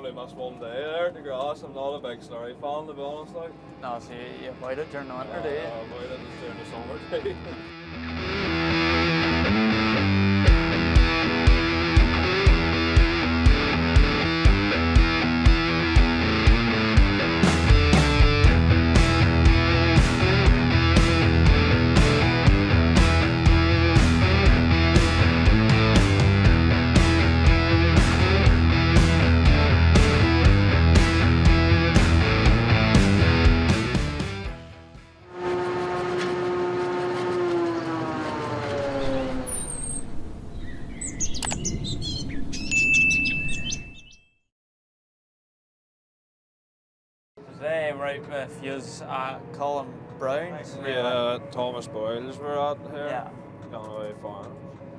only missed one day there at the grass. I'm not a big slurry fan, to be honest. Like. No, so you avoid it during the winter, do you? I avoid it during the summer too. Today we're out with yous at Colin Brown. Yeah, Thomas Boyle's we're at here. Yeah. Gone farm.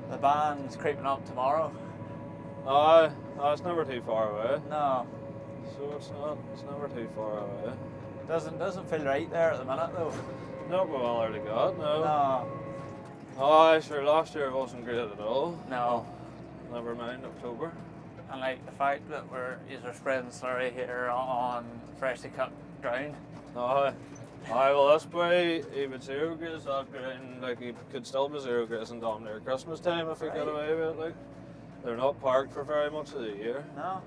The band's creeping up tomorrow. Aye, it's never too far away. No. So it's never too far away. Doesn't feel right there at the minute though. Not what well early got, no. No. Aye, sure, last year it wasn't great at all. No. Never mind October. And like the fact that we're spreading slurry here on freshly cut ground. Aye, well this way, even zero graze that ground, like you could still be zero grazing down near Christmas time if you get away with it. Like, they're not parked for very much of the year. No.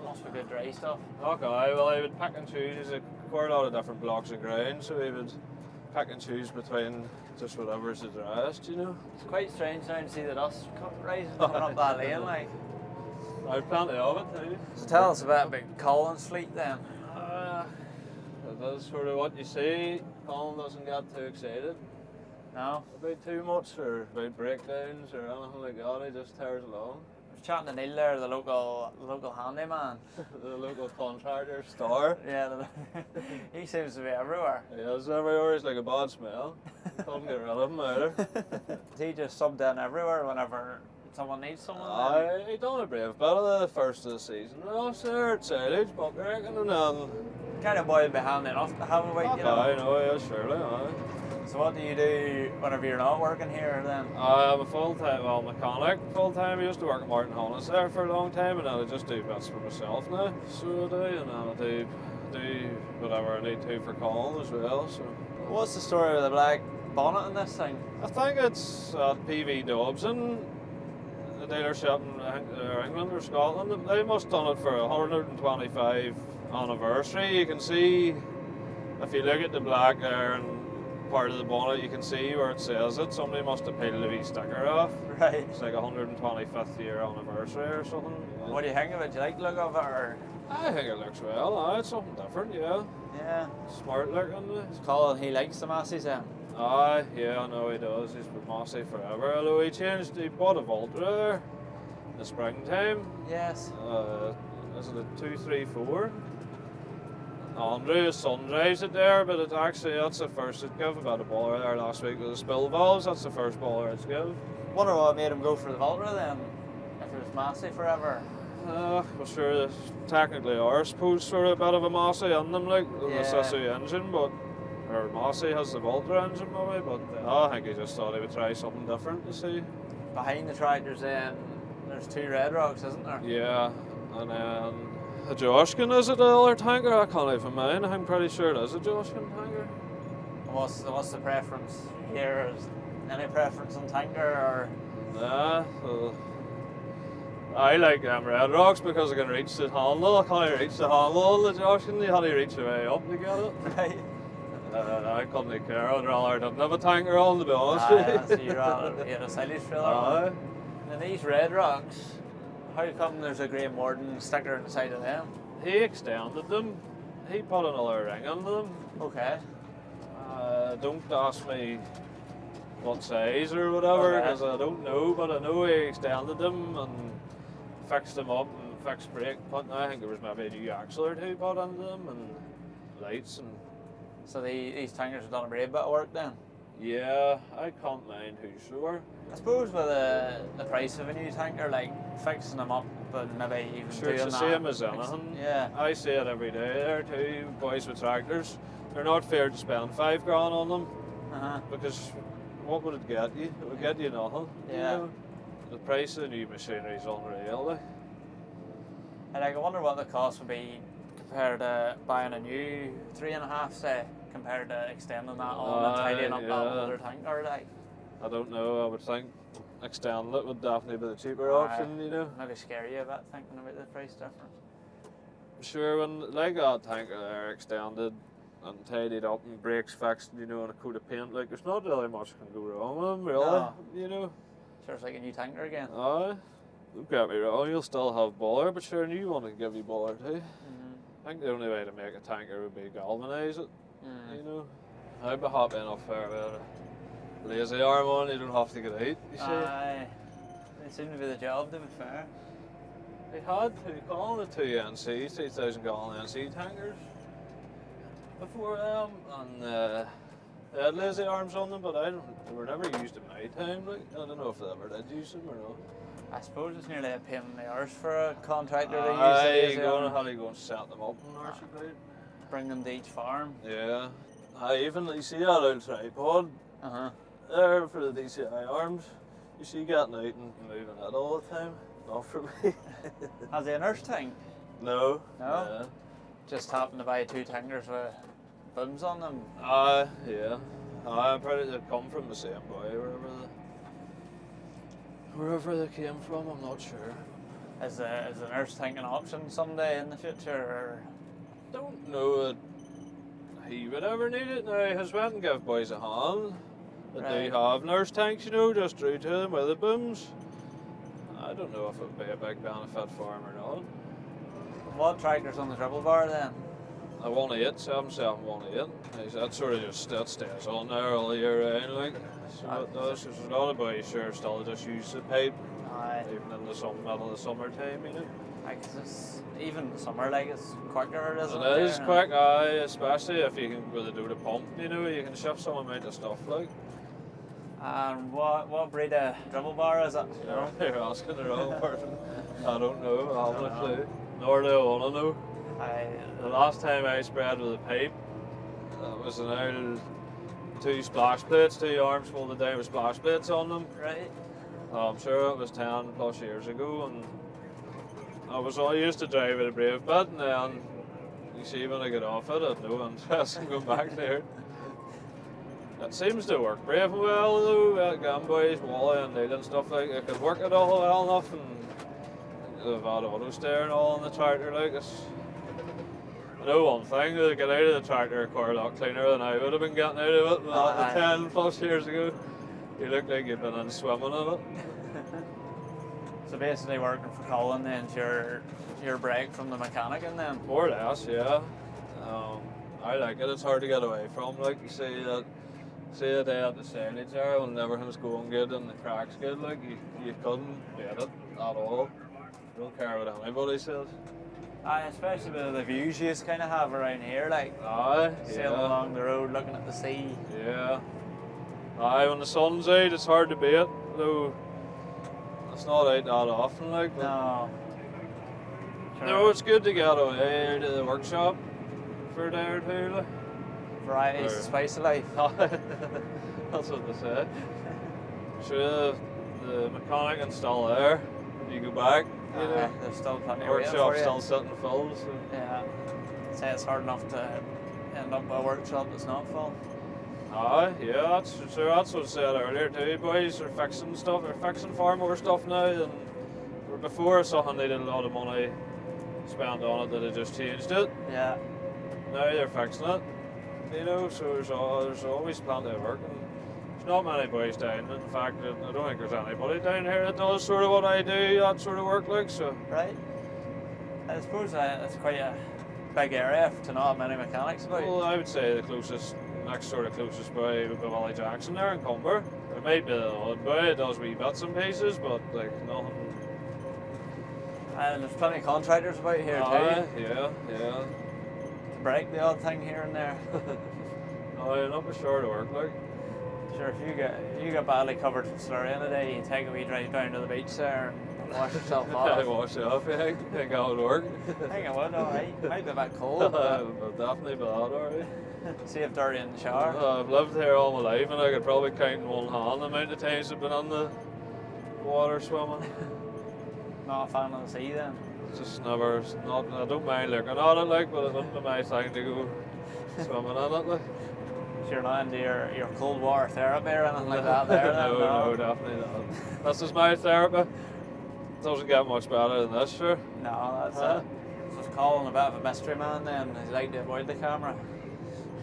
Must be good dry stuff. Okay, well I would pick and choose. There's quite a lot of different blocks of ground, so we would pick and choose between just whatever's the driest, you know. It's quite strange now to see the dust rising coming up that lane like. There's plenty of it too. So tell us about Colin's fleet then. That's sort of what you see. Colin doesn't get too excited No? about too much or about breakdowns or anything like that. He just tears along. I was chatting to Neil there, the local handyman. The local contractor star. Yeah, he seems to be everywhere. He is everywhere. He's like a bad smell. Couldn't get rid of him either. He just subbed in everywhere whenever someone needs someone. He done a brave bit of the first of the season. Last year at silage, but I reckon, and then Kind of boy behind enough to have a wait, you know. I know, yeah, surely, aye. So what do you do whenever you're not working here then? I'm a full-time, mechanic full-time. I used to work at Martin Hollis there for a long time, and then I just do bits for myself now. So I do, and then I do whatever I need to for Colin as well. So. What's the story with the black bonnet in this thing? I think it's at PV Dobson, the dealership in England or Scotland. They must have done it for 125 anniversary. You can see, if you look at the black there and part of the bonnet, you can see where it says it. Somebody must have peeled a wee sticker off. Right. It's like 125th year anniversary or something. What do you think of it? Do you like the look of it or? I think it looks well. It's something different, yeah. Yeah. Smart looking. Colin, he likes the Masseys then? Yeah, I know he does. He's with Massey forever. Although he bought a Volta there in the springtime. Yes. Is it a 234? Andrew, his son drives it there, but that's the first it gave. About a baller there last week with the spill valves. That's the first baller it's give. Wonder what made him go for the Volta then, if it was Massey forever. Well, sure, technically are, I suppose, sort of a bit of a Massey in them, like the Yeah. Massey engine, but or Massey has the Volta engine maybe, but I think he just thought he would try something different to see. Behind the tractors then, there's two Red Rocks, isn't there? Yeah, and then a Joshkin, is it the other tanker? I can't even mind. I'm pretty sure it is a Joshkin tanker. What's the preference here? Is any preference on tanker or? Nah, I like Red Rocks because I can reach the handle. I can't reach the handle on the Joshkin. You had to reach the way up to get it. Right. I couldn't care. I'd rather didn't have a tanker on, to be honest with So you'd rather get a silage filler on. And these Red Rocks, how come there's a Graham Warden sticker on the side of them? He extended them. He put another ring under them. Okay. Don't ask me what size or whatever, because I don't know, but I know he extended them and fixed them up and fixed brake. I think there was maybe a new axle or two put into them and lights and. So these tankers have done a brave bit of work then? Yeah, I can't mind who's sure. I suppose with the price of a new tanker, like fixing them up and maybe even Sure, doing it's the that. same as anything. Yeah. I see it every day there too, boys with tractors. They're not fair to spend $5 grand on them, because what would it get you? It would get you nothing. Yeah. You know? The price of the new machinery is unreal. Like. I wonder what the cost would be compared to buying a new 3.5, say, compared to extending that on and tidying up that older tanker. Like, I don't know. I would think extending it would definitely be the cheaper option, you know. Maybe scare you a bit thinking about the price difference. Sure, when like that tanker there extended and tidied up and brakes fixed, you know, and a coat of paint, like there's not really much can go wrong with them, really. No. You know. Sure, it's like a new tanker again. Aye. Don't get me wrong, you'll still have bother, but sure, a new one can give you bother too. I think the only way to make a tanker would be galvanise it, you know. I'd be happy enough there with a lazy arm on, you don't have to get out, you see. Aye. It seemed to be the job, to be fair. They had Colin the 2 NC, 3,000 gallon NC tankers before them, and they had lazy arms on them, but they were never used in my time. Like, I don't know if they ever did use them or not. I suppose it's nearly a pain in the arse for a contractor to use Aye, them. how do you go and set them up and arse about? Bring them to each farm. Yeah. Even you see that old tripod there for the DCI arms. You see getting out and moving it all the time. Not for me. Has he a nurse tank? No. No? Yeah. Just happened to buy 2 tankers with booms on them. Yeah. I'm pretty they come from the same boy, wherever they came from, I'm not sure. Is the nurse tank an option someday in the future? Or? Don't know that he would ever need it now. His went and give boys a hand. They do have nurse tanks, you know, just through to them with the booms. I don't know if it would be a big benefit for him or not. What tractor's on the triple bar then? I 1.8, 7.718. That sort of just stays on there all year round, like. So it does. There's a lot of boys sure still just use the pipe, even in the middle of the summertime, you know. Like even the summer, like it's quicker, isn't it? It is quick, aye, especially if you can with a do the pump, you know, you can shift some amount of stuff, like. And what breed of dribble bar is it? You know, you're asking the wrong person. I don't know. I haven't a clue. Nor do I want to know. The last time I spread with a pipe, that was an old 2 splash plates, 2 arms folded down with splash plates on them. Right. I'm sure it was 10 plus years ago, and I used to drive with a brave bit, and then you see when I get off it, I have no interest in going back there. It seems to work brave and well though. Gamboys, Wally and Neil and stuff like it could work it all well enough, and they've had auto steer and all on the tractor. Like it's, I know one thing, to get out of the tractor a car a lot cleaner than I would have been getting out of it not 10 plus years ago. You look like you've been in swimming in it. So basically working for Colin then, your break from the mechanic and then? More or less, yeah. I like it, it's hard to get away from. Like you see a day at the silage there when everything's going good and the crack's good, like you couldn't beat it at all. You don't care what anybody says. Especially with the views you kind of have around here, like sailing along the road, looking at the sea. Yeah. When the sun's out, it's hard to beat, though it's not out that often, like. No. Sure. No, it's good to get away to the workshop for a day or two, like. Variety's the spice of life. That's what they say. Sure, the mechanic is still there. You go back, you know. There's still plenty of workshop's still sitting full. So. Yeah. I'd say it's hard enough to end up with a workshop that's not full. Yeah, that's what I said earlier too, boys. They're fixing stuff, they're fixing far more stuff now than before. Something they did a lot of money spent on it that they just changed it. Yeah. Now they're fixing it, you know, so there's always plenty of work. And there's not many boys down. In fact, I don't think there's anybody down here that does sort of what I do, that sort of work, like, so. Right. I suppose it's quite a big area to not have many mechanics about. Well, I would say the next sort of closest boy would be Wally Jackson there in Cumber. There might be the odd boy, it does wee bits and pieces, but like nothing. And there's plenty of contractors about here too. Yeah. To break the odd thing here and there. You're not be sure to work, like. Sure, if you get badly covered from slurry in a day, you take a wee drive down to the beach there and wash yourself off. Wash it off, you think I would work? I think it would, alright. Might be a bit cold. But definitely be that, alright. Save dirty in the shower. I've lived here all my life and I could probably count in one hand the amount of times I've been on the water swimming. Not a fan of the sea then? Just never, not, I don't mind looking at it, like, but it wouldn't be my thing to go swimming in it, like. So you're not into your cold water therapy or anything like that there? No, no, definitely not. This is my therapy. Doesn't get much better than this, sure. No, that's it. So it's Colin a bit of a mystery man then. He's like to avoid the camera.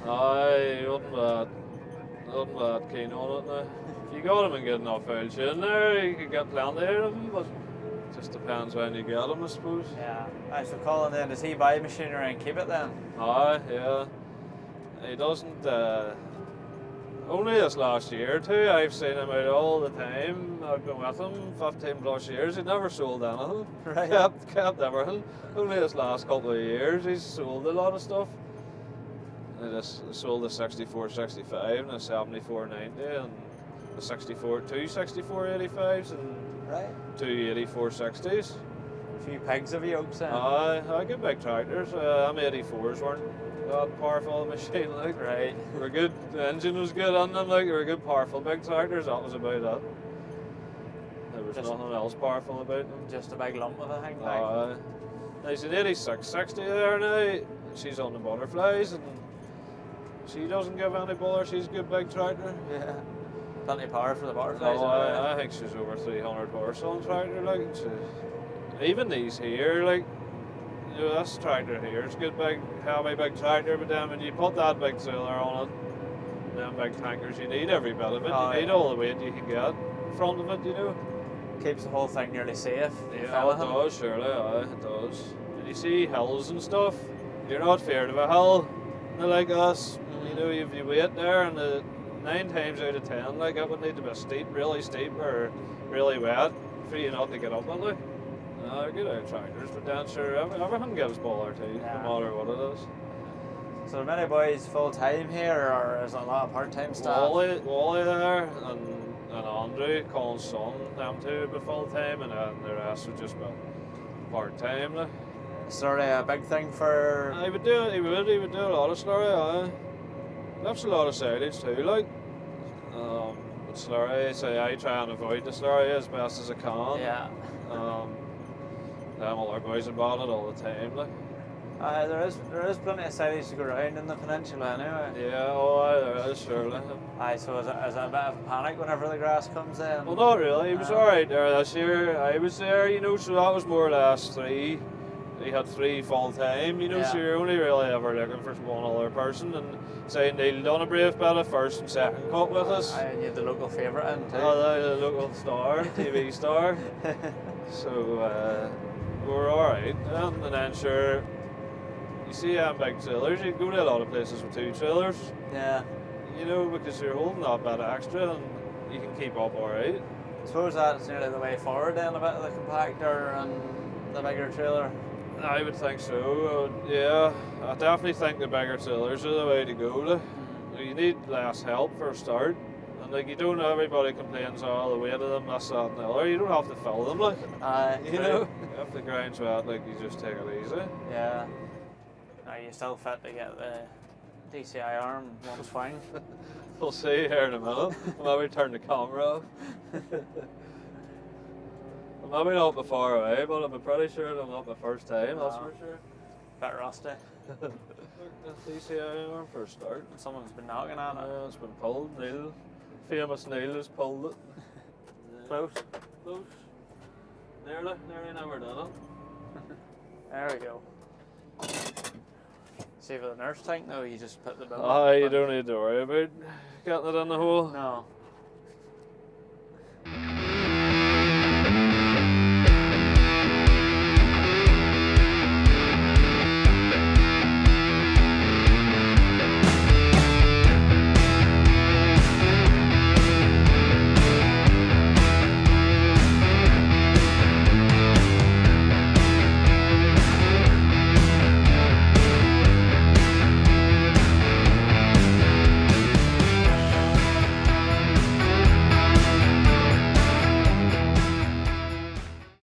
I wouldn't be that keen on it now. If you got him and get enough oil in there, you could get plenty out of him, but it just depends when you get him, I suppose. Yeah. Aye, so Colin then, does he buy machinery and keep it then? Aye, yeah. He doesn't, only this last year or two, I've seen him out all the time. I've been with him 15 plus years. He never sold anything. Right. Kept everything. Only this last couple of years, he's sold a lot of stuff. He just sold the 64-65 and the 74-90 and the 2 64-85s and Right. 2 84-60s. A few pegs of yokes then. I get big tractors. M84s weren't that powerful machine, like. Right. They were good. The engine was good on them, like. They were good, powerful big tractors. That was about it. There was nothing else powerful about them. Just a big lump of a thing, like. There's an 86-60 there now. She's on the butterflies, and she doesn't give any bother. She's a good big tractor. Yeah. Plenty of power for the butterflies. I think she's over 300 horse on tractor, like. Even these here, like. You know, this tractor here is a good big, heavy big tractor, but then when you put that big trailer on it, them big tankers, you need every bit of it. You need all the weight you can get in front of it, you know. Keeps the whole thing nearly safe. Yeah, it does, surely, it does. And you see hills and stuff, you're not feared of a hill. They're like us, you know, if you wait there, and 9 times out of 10, like, it would need to be steep or really wet for you not to get up on it. They're good out tractors, but then sure, everything gives bother too, no matter what it is. So are many boys full time here, or is it a lot of part time staff? Wally there, and Andrew, Colin's son, them two would be full time, and then the rest would just be part time. Like. Slurry a big thing for. He would do a lot of slurry. Lifts a lot of silage too, like. But slurry, so I try and avoid the slurry as best as I can. Yeah. Them other boys are bought it all the time, like. There is plenty of silage to go around in the peninsula anyway. Yeah, there is, surely. Aye, so is it a bit of a panic whenever the grass comes in? Well, not really. He was alright there this year. I was there, you know, so that was more or less 3. He had 3 full time, you know, so you're only really ever looking for one other person. And say Neil done a brave bit of first and second cut with us. And you had the local favourite in too. The local star, TV star. So we were alright. And then sure, you see big trailers, you go to a lot of places with 2 trailers. Yeah. You know, because you're holding that bit extra and you can keep up alright. I suppose that's nearly the way forward then, a bit of the compactor and the bigger trailer. I would think so, yeah. I definitely think the bigger trailers are the way to go. Like. You need less help for a start. And like, you don't, everybody complains, the weight of them, this, that and the other. You don't have to fill them, like. You know? If the grind's wet, like, you just take it easy. Yeah. Are you still fit to get the DCI arm once fine? We'll see here in a minute. Maybe turn the camera off. Maybe not be far away, but I'm pretty sure it'll not be first time, that's for sure. Bit rusty. Look, the DCI arm for a start. Someone's been knocking on it. Yeah, it's been pulled. Neil, famous Neil has pulled it. Close. Close. Nearly never done it. There we go. See, for the nurse tank though, you just put the bill. You don't need to worry about getting it in the hole. No.